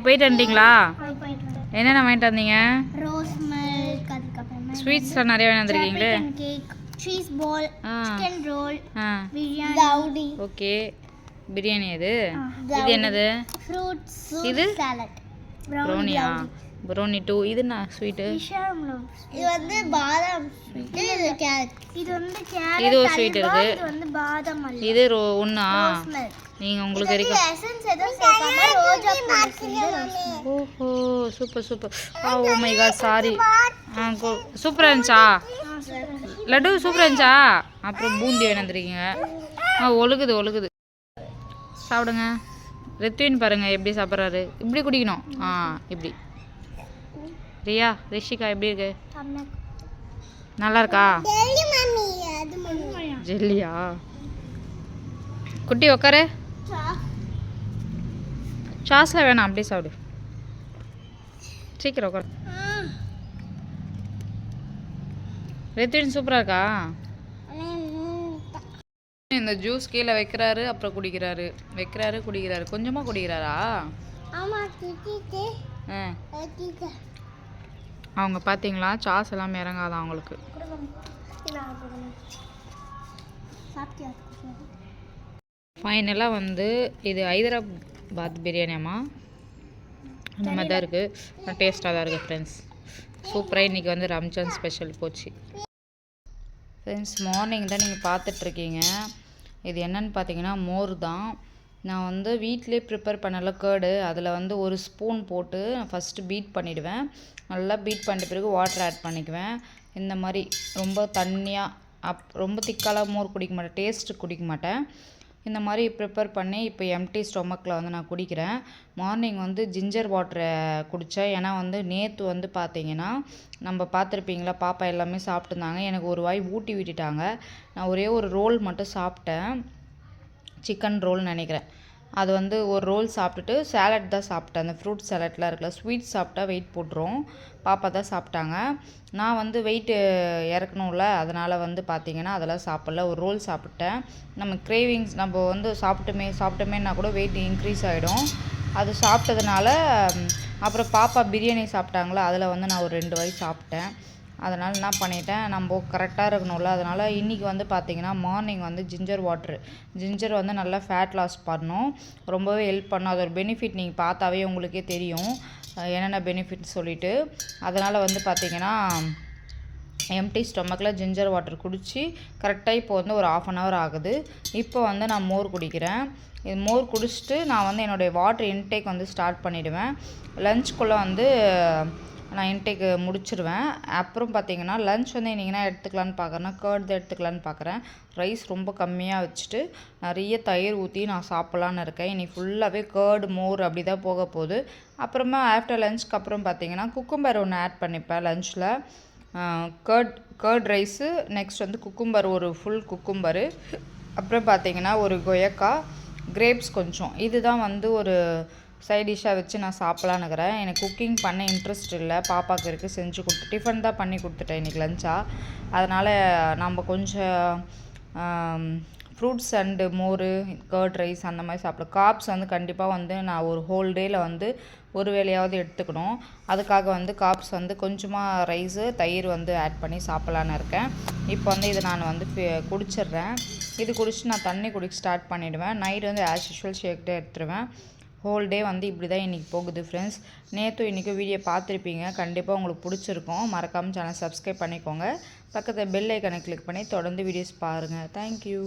போயிட்டு வந்துட்டீங்களா? என்னென்ன வாங்கிட்டு வந்தீங்க? ரோஸ் மில்க், அதுக்கப்புறமா ஸ்வீட்ஸ்லாம் நிறைய வாங்கி வந்திருக்கீங்களே. Cake, cheese ball, chicken roll, biryani, கவுடி. ஓகே, பிரியாணி இது. இது என்னது? ஃப்ரூட்ஸ் இது சாலட். ப்ரௌனியா? ப்ரௌனி 2. இது என்ன ஸ்வீட்டு? இது வந்து பாதாம் ஸ்வீட். இது கேரட். இது வந்து கேரட். இது ஒரு ஸ்வீட் இருக்கு. இது வந்து பாதாம் அல்வா. இது ஒண்ணா? நீங்க உங்களுக்கு இருக்கு. எசன்ஸ் ஏதோ சேர்க்காம ரோஜா பூ. ஓஹோ, super super. Oh my god, sorry. சூப்பரா இருந்துச்சா? லட்டு சூப்பரா இருந்துச்சா? அப்புறம் பூந்தி வேணாந்துருக்கீங்க. ஒழுகுது. சாப்பிடுங்க. ரித்வின் பாருங்க எப்படி சாப்பிட்றாரு. இப்படி குடிக்கணும். இப்படி. ரியா, ரிஷிகா எப்படி இருக்கு? நல்லா இருக்கா? ஜெல்லியா? குட்டி உக்காரு. சாஸ்ல வேணாம், அப்படியே சாப்பிடு. சீக்கிரம் உட்காரு. ரித்வின் சூப்பரா இருக்கா? இந்த ஜூஸ் கீழே வைக்கிறாரு, அப்புறம் குடிக்கிறாரு. குடிக்கிறாரு. கொஞ்சமா குடிக்கிறாரா? அவங்க பார்த்தீங்களா, சாஸ் எல்லாம் இறங்காதான் அவங்களுக்கு. ஃபைனலாக வந்து இது ஹைதராபாத் பிரியாணியாம்மா, அந்த மாதிரி தான் இருக்குது. டேஸ்ட்டாக தான் இருக்குது ஃப்ரெண்ட்ஸ். சூப்பராக இன்றைக்கி வந்து ரம்ஜான் ஸ்பெஷல் போச்சு ஃப்ரெண்ட்ஸ். மார்னிங் தான் நீங்கள் பார்த்துட்ருக்கீங்க. இது என்னன்னு பார்த்தீங்கன்னா மோர் தான். நான் வந்து வீட்டிலே ப்ரிப்பேர் பண்ணல கேர்டு. அதில் வந்து ஒரு ஸ்பூன் போட்டு ஃபஸ்ட்டு பீட் பண்ணிவிடுவேன். நல்லா பீட் பண்ணிட்ட பிறகு வாட்டர் ஆட் பண்ணிக்குவேன். இந்த மாதிரி ரொம்ப தண்ணியாக ரொம்ப திக்காலாம் மோர் குடிக்க மாட்டேன், டேஸ்ட்டு குடிக்க மாட்டேன். இந்த மாதிரி ப்ரிப்பேர் பண்ணி இப்போ எம்டி ஸ்டொமக்கில் வந்து நான் குடிக்கிறேன். மார்னிங் வந்து ஜிஞ்சர் வாட்டரை குடித்தேன். ஏன்னா வந்து நேற்று வந்து பார்த்தீங்கன்னா நம்ம பார்த்துருப்பீங்களா, பாப்பா எல்லாமே சாப்பிட்டுருந்தாங்க. எனக்கு ஒரு வாய் ஊட்டி விட்டுட்டாங்க. நான் ஒரே ஒரு ரோல் மட்டும் சாப்பிட்டேன், சிக்கன் ரோல் நினைக்கிறேன். அது வந்து ஒரு ரோல் சாப்பிட்டுட்டு சேலட் தான் சாப்பிட்டேன். அந்த ஃப்ரூட் சேலட்லாம் இருக்குல்ல, ஸ்வீட் சாப்பிட்டா வெயிட் போட்டுரும். பாப்பா தான் சாப்பிட்டாங்க. நான் வந்து வெயிட்டு இறக்கணும்ல, அதனால் வந்து பார்த்திங்கன்னா அதெல்லாம் சாப்பிடல. ஒரு ரோல் சாப்பிட்டேன். நம்ம கிரேவிங்ஸ் நம்ம வந்து சாப்பிட்டோமேனா கூட வெயிட் இன்க்ரீஸ் ஆகிடும். அது சாப்பிட்டதுனால அப்புறம் பாப்பா பிரியாணி சாப்பிட்டாங்களா, அதில் வந்து நான் ஒரு 2 வாய் சாப்பிட்டேன். அதனால் என்ன பண்ணிட்டேன், நம்ம கரெக்டாக இருக்கணும்ல, அதனால் இன்றைக்கி வந்து பார்த்திங்கன்னா மார்னிங் வந்து ஜிஞ்சர் வந்து நல்லா ஃபேட் லாஸ் பண்ணும், ரொம்பவே ஹெல்ப் பண்ணும். அது ஒரு பெனிஃபிட் நீங்கள் பார்த்தாவே உங்களுக்கே தெரியும் என்னென்ன பெனிஃபிட் சொல்லிவிட்டு. அதனால் வந்து பார்த்திங்கன்னா எம்டி ஸ்டொமக்கில் ஜிஞ்சர் வாட்டர் குடித்து கரெக்டாக இப்போ வந்து ஒரு 1/2 hour ஆகுது. இப்போ வந்து நான் மோர் குடிக்கிறேன். இது மோர் குடிச்சிட்டு நான் வந்து என்னுடைய வாட்டர் இன்டேக் வந்து ஸ்டார்ட் பண்ணிவிடுவேன். லஞ்சுக்குள்ளே வந்து நான் இன்டேக்கு முடிச்சிடுவேன். அப்புறம் பார்த்திங்கன்னா லஞ்ச் வந்து இன்றைக்கினா எடுத்துக்கலான்னு பார்க்குறேன்னா கேர்ட் தான் எடுத்துக்கலான்னு பார்க்குறேன். ரைஸ் ரொம்ப கம்மியாக வச்சுட்டு நிறைய தயிர் ஊற்றி நான் சாப்பிட்லான்னு இருக்கேன். இன்றைக்கி ஃபுல்லாகவே கேர்டு மோர் அப்படி தான் போக போகுது. அப்புறமா ஆஃப்டர் லஞ்சுக்கு அப்புறம் பார்த்திங்கன்னா குக்கும்பர் ஒன்று ஆட் பண்ணிப்பேன் லஞ்சில். கேர்ட் ரைஸு, நெக்ஸ்ட் வந்து குக்கும்பர், ஒரு ஃபுல் குக்கும்பரு, அப்புறம் பார்த்திங்கன்னா ஒரு கொயக்கா, கிரேப்ஸ் கொஞ்சம். இதுதான் வந்து ஒரு சைட் டிஷ்ஷாக வச்சு நான் சாப்பிட்லான்னு இருக்கிறேன். எனக்கு குக்கிங் பண்ண இன்ட்ரெஸ்ட் இல்லை, பாப்பாவுக்கு இருக்குது. செஞ்சு கொடுத்து டிஃபன் தான் பண்ணி கொடுத்துட்டேன் இன்றைக்கி லஞ்சாக. அதனால் நம்ம கொஞ்சம் fruits and more, curd rice அந்த மாதிரி சாப்பிடும். காப்ஸ் வந்து கண்டிப்பாக வந்து நான் ஒரு ஹோல் டேயில் வந்து ஒரு வேளையாவது எடுத்துக்கணும். அதுக்காக வந்து காப்ஸ் வந்து கொஞ்சமாக ரைஸு, தயிர் வந்து ஆட் பண்ணி சாப்பிட்லான்னு இருக்கேன். இப்போ வந்து இதை நான் வந்து குடிச்சிட்றேன். இது குடிச்சிட்டு நான் தண்ணி குடிக்க ஸ்டார்ட் பண்ணிவிடுவேன். நைட் வந்து ஆஸ் யூஷுவல் ஷேக் டே எடுத்துருவேன். ஹோல் டே வந்து இப்படி தான் இன்றைக்கி போகுது ஃப்ரெண்ட்ஸ். நேற்று இன்றைக்கி வீடியோ பார்த்துருப்பீங்க, கண்டிப்பாக உங்களுக்கு பிடிச்சிருக்கும். மறக்காமல் சேனல் சப்ஸ்கிரைப் பண்ணிக்கோங்க. பக்கத்தில் பெல் ஐக்கனை கிளிக் பண்ணி தொடர்ந்து வீடியோஸ் பாருங்கள். தேங்க்யூ.